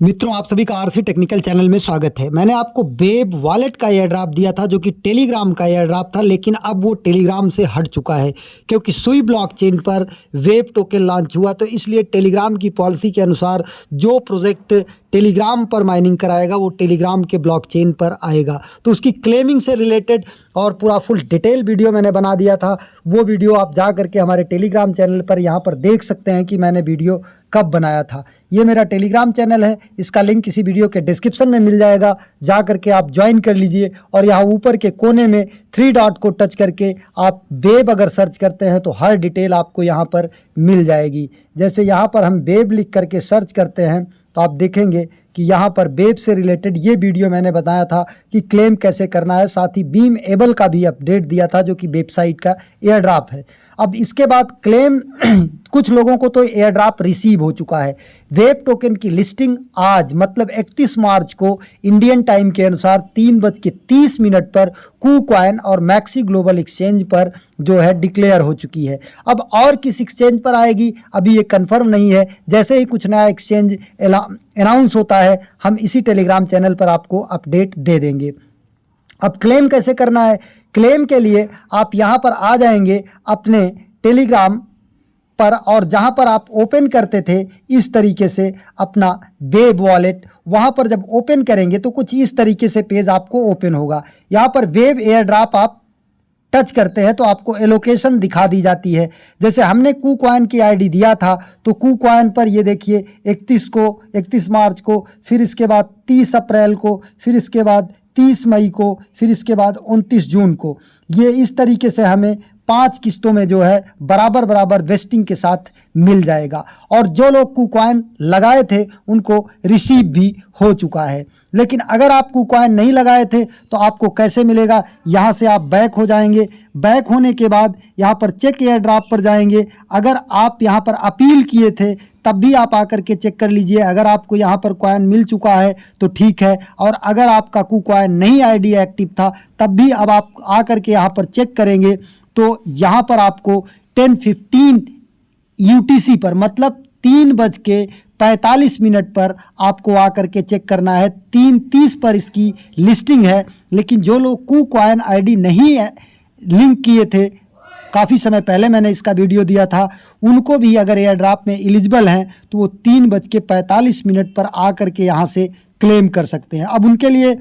मित्रों, आप सभी का आरसी टेक्निकल चैनल में स्वागत है। मैंने आपको वेब वॉलेट का एयर ड्रॉप दिया था, जो कि टेलीग्राम का एयर ड्रॉप था, लेकिन अब वो टेलीग्राम से हट चुका है क्योंकि सुई ब्लॉकचेन पर वेब टोकन लॉन्च हुआ। तो इसलिए टेलीग्राम की पॉलिसी के अनुसार जो प्रोजेक्ट टेलीग्राम पर माइनिंग कराएगा वो टेलीग्राम के ब्लॉकचेन पर आएगा। तो उसकी क्लेमिंग से रिलेटेड और पूरा फुल डिटेल वीडियो मैंने बना दिया था। वो वीडियो आप जा करके हमारे टेलीग्राम चैनल पर यहाँ पर देख सकते हैं कि मैंने वीडियो कब बनाया था। ये मेरा टेलीग्राम चैनल है, इसका लिंक किसी वीडियो के डिस्क्रिप्शन में मिल जाएगा, जा करके आप ज्वाइन कर लीजिए। और यहाँ ऊपर के कोने में 3 डॉट को टच करके आप वेब अगर सर्च करते हैं तो हर डिटेल आपको यहाँ पर मिल जाएगी। जैसे यहाँ पर हम वेब लिख करके सर्च करते हैं तो आप देखेंगे कि यहाँ पर वेब से रिलेटेड ये वीडियो मैंने बताया था कि क्लेम कैसे करना है। साथ ही बीम एबल का भी अपडेट दिया था, जो कि वेबसाइट का एयर ड्रॉप है। अब इसके बाद क्लेम कुछ लोगों को तो एयर ड्रॉप रिसीव हो चुका है। वेब टोकन की लिस्टिंग आज मतलब 31 मार्च को इंडियन टाइम के अनुसार 3:30 पर KuCoin और मैक्सी ग्लोबल एक्सचेंज पर जो है डिक्लेयर हो चुकी है। अब और किस एक्सचेंज पर आएगी अभी ये कंफर्म नहीं है। जैसे ही कुछ नया एक्सचेंज अनाउंस होता है हम इसी टेलीग्राम चैनल पर आपको अपडेट दे देंगे। अब क्लेम कैसे करना है? क्लेम के लिए आप यहाँ पर आ जाएंगे अपने टेलीग्राम पर, और जहाँ पर आप ओपन करते थे इस तरीके से अपना वेब वॉलेट, वहाँ पर जब ओपन करेंगे तो कुछ इस तरीके से पेज आपको ओपन होगा। यहाँ पर वेब एयर ड्रॉप आप टच करते हैं तो आपको एलोकेशन दिखा दी जाती है। जैसे हमने KuCoin की आईडी दिया था तो KuCoin पर ये देखिए 31 मार्च को, फिर इसके बाद 30 अप्रैल को, फिर इसके बाद 30 मई को, फिर इसके बाद 29 जून को, ये इस तरीके से हमें 5 किस्तों में जो है बराबर वेस्टिंग के साथ मिल जाएगा। और जो लोग KuCoin लगाए थे उनको रिसीव भी हो चुका है। लेकिन अगर आप KuCoin नहीं लगाए थे तो आपको कैसे मिलेगा? यहाँ से आप बैक हो जाएंगे। बैक होने के बाद यहाँ पर चेक एयर ड्रॉप पर जाएंगे। अगर आप यहाँ पर अपील किए थे तब भी आप आकर के चेक कर लीजिए। अगर आपको यहाँ पर कॉइन मिल चुका है तो ठीक है, और अगर आपका KuCoin नहीं आईडी एक्टिव था तब भी अब आप आकर के यहाँ पर चेक करेंगे तो यहाँ पर आपको 10:15 UTC पर मतलब 3:45 पर आपको आकर के चेक करना है। 3:30 पर इसकी लिस्टिंग है। लेकिन जो लोग KuCoin आईडी नहीं है लिंक किए थे, काफ़ी समय पहले मैंने इसका वीडियो दिया था, उनको भी अगर एयर ड्रॉप में एलिजिबल हैं तो वो 3:45 पर आकर के यहाँ से क्लेम कर सकते हैं। अब उनके लिए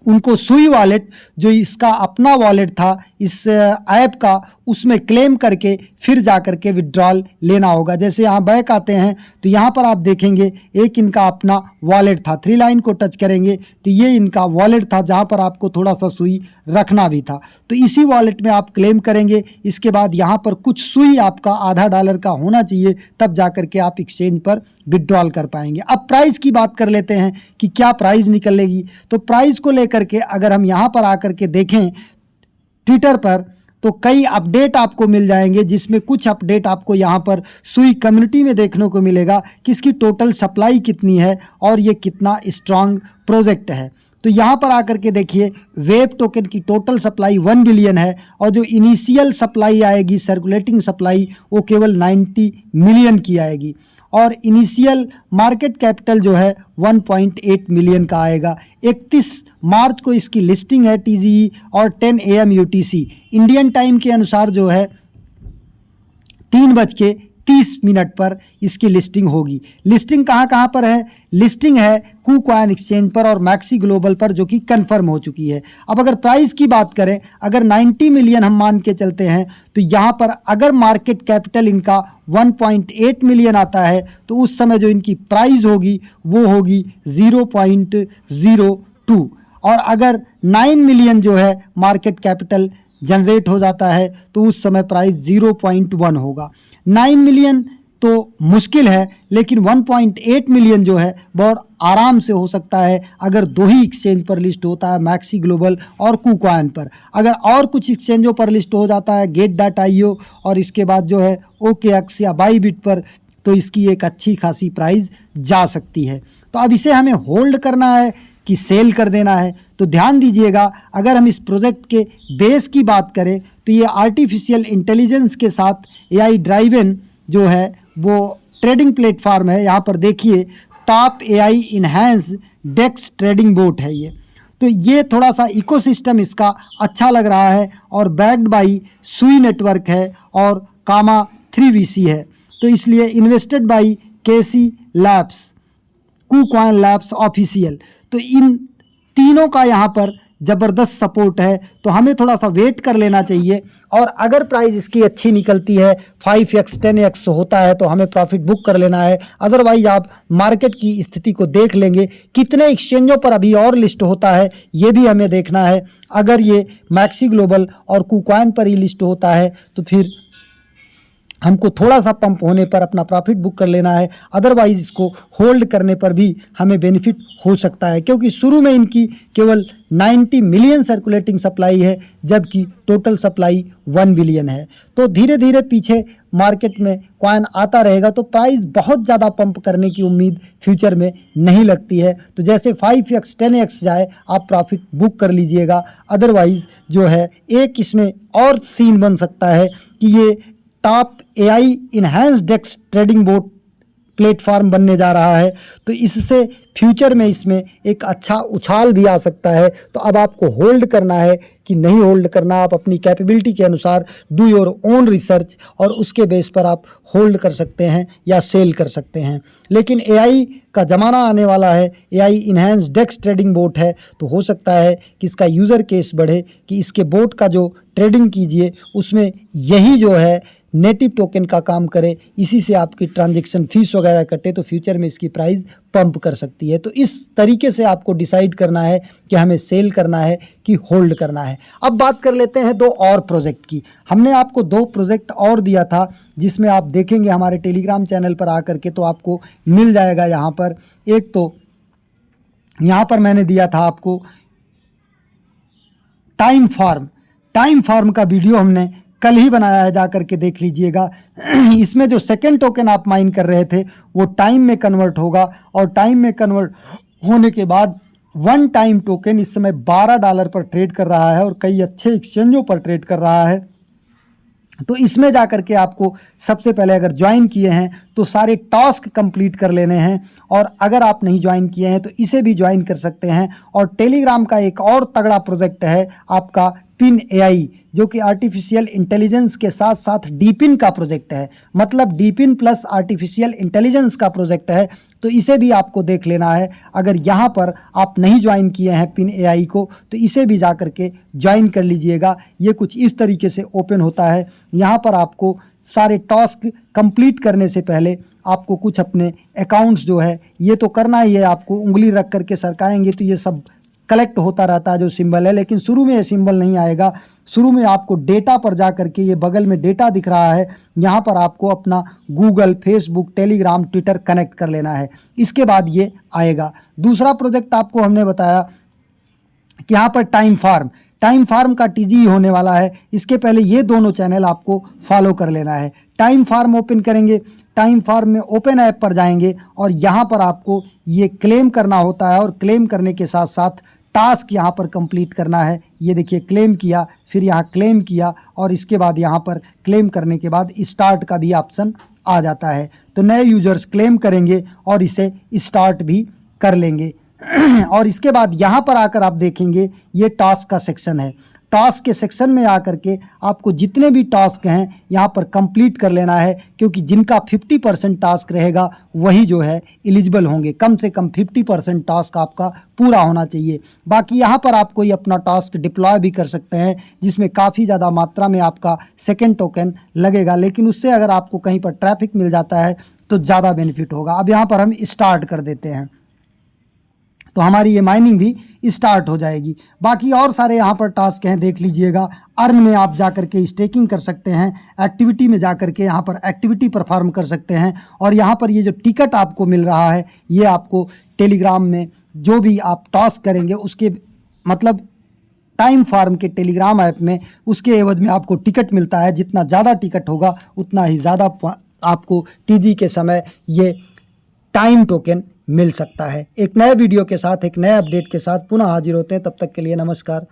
उनको सुई वॉलेट, जो इसका अपना वॉलेट था इस ऐप का, उसमें क्लेम करके फिर जा कर के विड्रॉल लेना होगा। जैसे यहाँ बैक आते हैं तो यहाँ पर आप देखेंगे एक इनका अपना वॉलेट था, 3 लाइन को टच करेंगे तो ये इनका वॉलेट था जहाँ पर आपको थोड़ा सा सुई रखना भी था। तो इसी वॉलेट में आप क्लेम करेंगे। इसके बाद यहाँ पर कुछ सुई आपका $0.5 का होना चाहिए, तब जा कर के आप एक्सचेंज पर विड्रॉल कर पाएंगे। अब प्राइस की बात कर लेते हैं कि क्या प्राइस निकलेगी। तो प्राइस को लेकर के अगर हम यहाँ पर आकर के देखें ट्विटर पर तो कई अपडेट आपको मिल जाएंगे, जिसमें कुछ अपडेट आपको यहाँ पर सुई कम्युनिटी में देखने को मिलेगा कि इसकी टोटल सप्लाई कितनी है और ये कितना स्ट्रांग प्रोजेक्ट है। तो यहाँ पर आकर के देखिए वेब टोकन की टोटल सप्लाई 1 बिलियन है, और जो इनिशियल सप्लाई आएगी सर्कुलेटिंग सप्लाई वो केवल 90 मिलियन की आएगी, और इनिशियल मार्केट कैपिटल जो है 1.8 मिलियन का आएगा। 31 मार्च को इसकी लिस्टिंग है TGE और 10 AM UTC इंडियन टाइम के अनुसार जो है 3:30 पर इसकी लिस्टिंग होगी। लिस्टिंग कहाँ पर है? लिस्टिंग है KuCoin एक्सचेंज पर और मैक्सी ग्लोबल पर, जो कि कंफर्म हो चुकी है। अब अगर प्राइस की बात करें, अगर 90 मिलियन हम मान के चलते हैं तो यहाँ पर अगर मार्केट कैपिटल इनका 1.8 मिलियन आता है तो उस समय जो इनकी प्राइस होगी वो होगी 0.02, और अगर 9 मिलियन जो है मार्केट कैपिटल जनरेट हो जाता है तो उस समय प्राइस 0.1 होगा। 9 मिलियन तो मुश्किल है, लेकिन 1.8 मिलियन जो है बहुत आराम से हो सकता है अगर 2 ही एक्सचेंज पर लिस्ट होता है, मैक्सी ग्लोबल और KuCoin पर। अगर और कुछ एक्सचेंजों पर लिस्ट हो जाता है Get.io और इसके बाद जो है OKX या Bybit पर, तो इसकी एक अच्छी खासी प्राइस जा सकती है। तो अब इसे हमें होल्ड करना है कि सेल कर देना है। तो ध्यान दीजिएगा, अगर हम इस प्रोजेक्ट के बेस की बात करें तो ये आर्टिफिशियल इंटेलिजेंस के साथ AI ड्राइवन जो है वो ट्रेडिंग प्लेटफॉर्म है। यहाँ पर देखिए टॉप AI इनहेंस डेक्स ट्रेडिंग बोट है ये। तो ये थोड़ा सा इकोसिस्टम इसका अच्छा लग रहा है और बैक्ड बाई सुई नेटवर्क है और कामा 3VC है। तो इसलिए invested by KC labs, KuCoin labs official. तो इन तीनों का यहाँ पर ज़बरदस्त सपोर्ट है, तो हमें थोड़ा सा वेट कर लेना चाहिए। और अगर प्राइस इसकी अच्छी निकलती है, 5x 10x होता है, तो हमें प्रॉफिट बुक कर लेना है। अदरवाइज आप मार्केट की स्थिति को देख लेंगे, कितने एक्सचेंजों पर अभी और लिस्ट होता है ये भी हमें देखना है। अगर ये मैक्सी ग्लोबल और KuCoin पर ही लिस्ट होता है तो फिर हमको थोड़ा सा पंप होने पर अपना प्रॉफिट बुक कर लेना है। अदरवाइज इसको होल्ड करने पर भी हमें बेनिफिट हो सकता है, क्योंकि शुरू में इनकी केवल 90 मिलियन सर्कुलेटिंग सप्लाई है, जबकि टोटल सप्लाई 1 बिलियन है। तो धीरे धीरे पीछे मार्केट में कॉइन आता रहेगा, तो प्राइस बहुत ज़्यादा पंप करने की उम्मीद फ्यूचर में नहीं लगती है। तो जैसे 5x 10x जाए आप प्रॉफिट बुक कर लीजिएगा। अदरवाइज जो है एक इसमें और सीन बन सकता है कि ये टॉप AI इनहेंस डेक्स ट्रेडिंग बोट प्लेटफॉर्म बनने जा रहा है, तो इससे फ्यूचर में इसमें एक अच्छा उछाल भी आ सकता है। तो अब आपको होल्ड करना है कि नहीं होल्ड करना, आप अपनी कैपेबिलिटी के अनुसार डू योर ओन रिसर्च और उसके बेस पर आप होल्ड कर सकते हैं या सेल कर सकते हैं। लेकिन AI का ज़माना आने वाला है, AI इनहेंस डेक्स ट्रेडिंग बोट है, तो हो सकता है कि इसका यूज़र केस बढ़े, कि इसके बोट का जो ट्रेडिंग कीजिए उसमें यही जो है नेटिव टोकन का काम करे, इसी से आपकी ट्रांजैक्शन फीस वगैरह कटे, तो फ्यूचर में इसकी प्राइस पंप कर सकती है। तो इस तरीके से आपको डिसाइड करना है कि हमें सेल करना है कि होल्ड करना है। अब बात कर लेते हैं 2 और प्रोजेक्ट की। हमने आपको 2 प्रोजेक्ट और दिया था, जिसमें आप देखेंगे हमारे टेलीग्राम चैनल पर आकर के, तो आपको मिल जाएगा यहाँ पर। एक तो यहाँ पर मैंने दिया था आपको टाइम फार्म का वीडियो हमने कल ही बनाया है, जा करके देख लीजिएगा। इसमें जो सेकंड टोकन आप माइन कर रहे थे वो टाइम में कन्वर्ट होगा, और टाइम में कन्वर्ट होने के बाद 1 टाइम टोकन इस समय $12 पर ट्रेड कर रहा है और कई अच्छे एक्सचेंजों पर ट्रेड कर रहा है। तो इसमें जा कर के आपको सबसे पहले अगर ज्वाइन किए हैं तो सारे टास्क कंप्लीट कर लेने हैं, और अगर आप नहीं ज्वाइन किए हैं तो इसे भी ज्वाइन कर सकते हैं। और टेलीग्राम का एक और तगड़ा प्रोजेक्ट है आपका पिन AI, जो कि आर्टिफिशियल इंटेलिजेंस के साथ साथ डीपिन का प्रोजेक्ट है, मतलब डीपिन प्लस आर्टिफिशियल इंटेलिजेंस का प्रोजेक्ट है। तो इसे भी आपको देख लेना है। अगर यहाँ पर आप नहीं ज्वाइन किए हैं पिन AI को, तो इसे भी जा कर के ज्वाइन कर लीजिएगा। ये कुछ इस तरीके से ओपन होता है। यहाँ पर आपको सारे टास्क कंप्लीट करने से पहले आपको कुछ अपने अकाउंट्स जो है ये तो करना ही है, आपको उंगली रख करके सरकाएंगे तो ये सब कलेक्ट होता रहता है जो सिंबल है, लेकिन शुरू में ये सिंबल नहीं आएगा। शुरू में आपको डेटा पर जा करके, ये बगल में डेटा दिख रहा है, यहाँ पर आपको अपना Google, Facebook, Telegram, Twitter connect कर लेना है, इसके बाद ये आएगा। दूसरा प्रोजेक्ट आपको हमने बताया कि यहाँ पर टाइम फार्म का TG होने वाला है। इसके पहले ये दोनों चैनल आपको फॉलो कर लेना है। टाइम फार्म ओपन करेंगे, टाइम फार्म में ओपन ऐप पर जाएंगे और यहाँ पर आपको ये क्लेम करना होता है, और क्लेम करने के साथ साथ टास्क यहाँ पर कंप्लीट करना है। ये देखिए क्लेम किया, फिर यहाँ क्लेम किया, और इसके बाद यहाँ पर क्लेम करने के बाद स्टार्ट का भी ऑप्शन आ जाता है। तो नए यूजर्स क्लेम करेंगे और इसे स्टार्ट भी कर लेंगे। और इसके बाद यहाँ पर आकर आप देखेंगे ये टास्क का सेक्शन है। टास्क के सेक्शन में आकर के आपको जितने भी टास्क हैं यहाँ पर कंप्लीट कर लेना है, क्योंकि जिनका 50% टास्क रहेगा वही जो है एलिजिबल होंगे। कम से कम 50% टास्क आपका पूरा होना चाहिए। बाकी यहाँ पर आप कोई अपना टास्क डिप्लॉय भी कर सकते हैं, जिसमें काफ़ी ज़्यादा मात्रा में आपका सेकेंड टोकन लगेगा, लेकिन उससे अगर आपको कहीं पर ट्रैफिक मिल जाता है तो ज़्यादा बेनिफिट होगा। अब यहाँ पर हम स्टार्ट कर देते हैं, तो हमारी ये माइनिंग भी स्टार्ट हो जाएगी। बाकी और सारे यहाँ पर टास्क हैं, देख लीजिएगा। अर्न में आप जा कर के स्टेकिंग कर सकते हैं, एक्टिविटी में जा कर के यहाँ पर एक्टिविटी परफॉर्म कर सकते हैं, और यहाँ पर ये जो टिकट आपको मिल रहा है ये आपको टेलीग्राम में जो भी आप टास्क करेंगे उसके मतलब टाइम फार्म के टेलीग्राम ऐप में उसके एवज में आपको टिकट मिलता है। जितना ज़्यादा टिकट होगा उतना ही ज़्यादा आपको TG के समय ये टाइम टोकन मिल सकता है। एक नए वीडियो के साथ, एक नए अपडेट के साथ पुनः हाजिर होते हैं। तब तक के लिए नमस्कार।